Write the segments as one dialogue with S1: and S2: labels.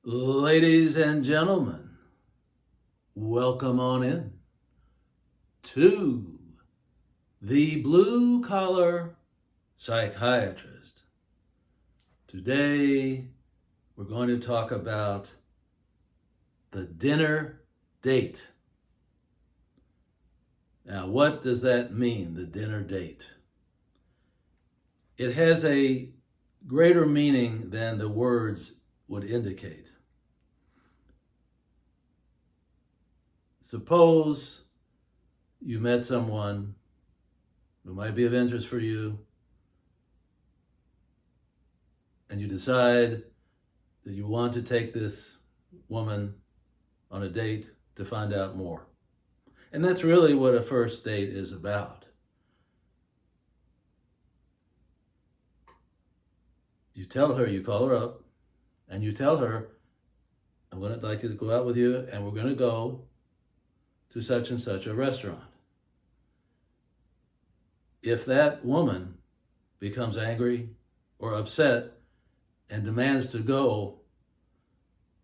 S1: Ladies and gentlemen, welcome on in to the Blue Collar Psychiatrist. Today, we're going to talk about the dinner date. Now, what does that mean, the dinner date? It has a greater meaning than the words would indicate. Suppose you met someone who might be of interest for you, and you decide that you want to take this woman on a date to find out more. And that's really what a first date is about. You tell her, you call her up, and you tell her, I'm going to like to go out with you, and we're going to go to such and such a restaurant. If that woman becomes angry or upset and demands to go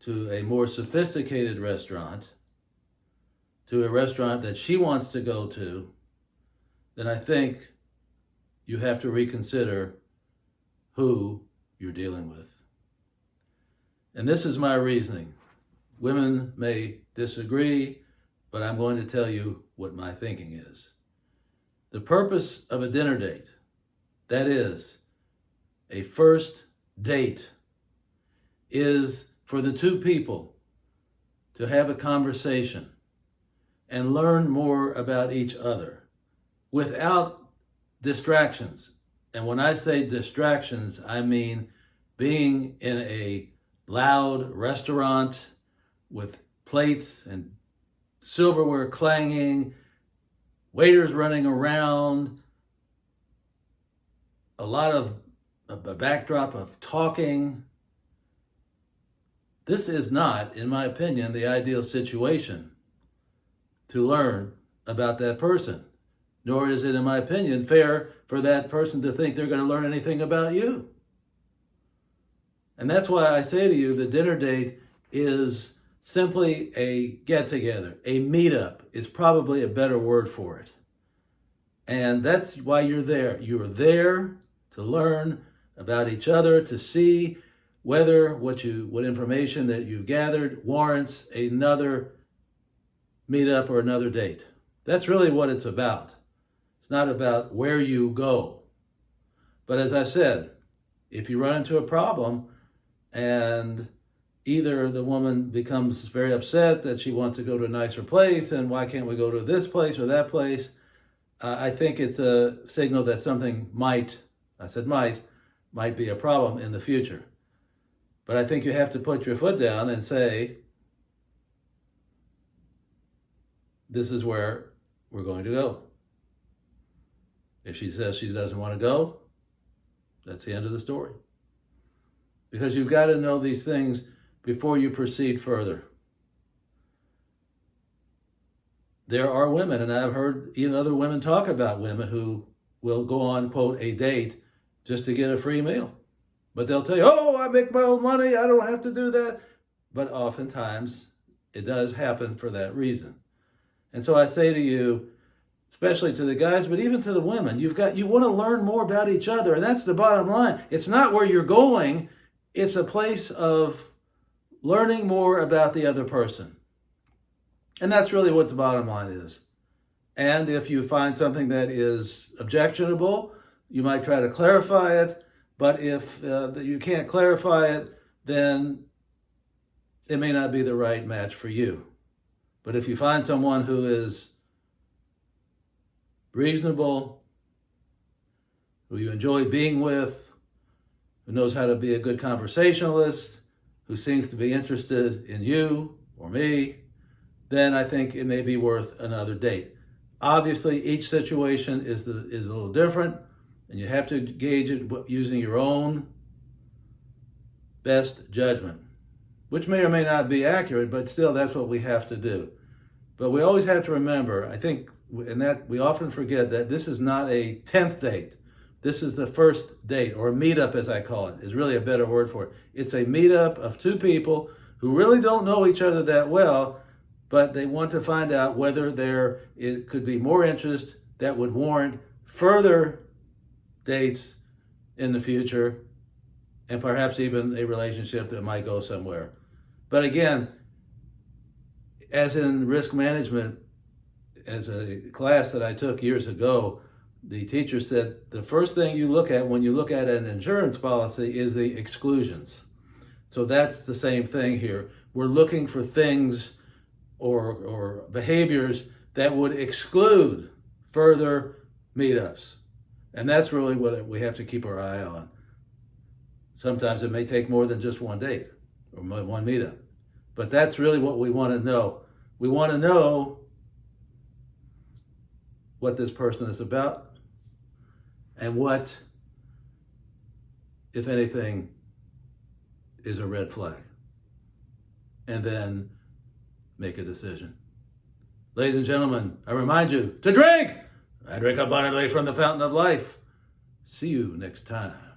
S1: to a more sophisticated restaurant, to a restaurant that she wants to go to, then I think you have to reconsider who you're dealing with. And this is my reasoning. Women may disagree, but I'm going to tell you what my thinking is. The purpose of a dinner date, that is, a first date, is for the two people to have a conversation and learn more about each other without distractions. And when I say distractions, I mean being in a loud restaurant with plates and silverware clanging, waiters running around, a lot of a backdrop of talking. This is not, in my opinion, the ideal situation to learn about that person. Nor is it, in my opinion, fair for that person to think they're going to learn anything about you. And that's why I say to you, the dinner date is simply a get-together, a meetup is probably a better word for it. And that's why you're there. You're there to learn about each other, to see whether what information that you've gathered warrants another meetup or another date. That's really what it's about. It's not about where you go. But as I said, if you run into a problem and either the woman becomes very upset that she wants to go to a nicer place and why can't we go to this place or that place, I think it's a signal that something might be a problem in the future. But I think you have to put your foot down and say, this is where we're going to go. If she says she doesn't want to go, that's the end of the story. Because you've got to know these things before you proceed further. There are women, and I've heard even other women talk about women who will go on, quote, a date just to get a free meal. But they'll tell you, oh, I make my own money, I don't have to do that. But oftentimes, it does happen for that reason. And so I say to you, especially to the guys, but even to the women, you want to learn more about each other, and that's the bottom line. It's not where you're going, it's a place of learning more about the other person. And that's really what the bottom line is. And if you find something that is objectionable, you might try to clarify it. But if you can't clarify it, then it may not be the right match for you. But if you find someone who is reasonable, who you enjoy being with, who knows how to be a good conversationalist, who seems to be interested in you or me, then I think it may be worth another date. Obviously, each situation is a little different, and you have to gauge it using your own best judgment, which may or may not be accurate, but still that's what we have to do. But we always have to remember, I think, and that we often forget that this is not a 10th date. This is the first date, or meetup as I call it, is really a better word for it. It's a meetup of two people who really don't know each other that well, but they want to find out whether it could be more interest that would warrant further dates in the future, and perhaps even a relationship that might go somewhere. But again, as in risk management, as a class that I took years ago, the teacher said the first thing you look at when you look at an insurance policy is the exclusions. So that's the same thing here. We're looking for things or behaviors that would exclude further meetups. And that's really what we have to keep our eye on. Sometimes it may take more than just one date or one meetup. But that's really what we want to know. We want to know what this person is about and what, if anything, is a red flag. And then make a decision. Ladies and gentlemen, I remind you to drink! I drink abundantly from the fountain of life. See you next time.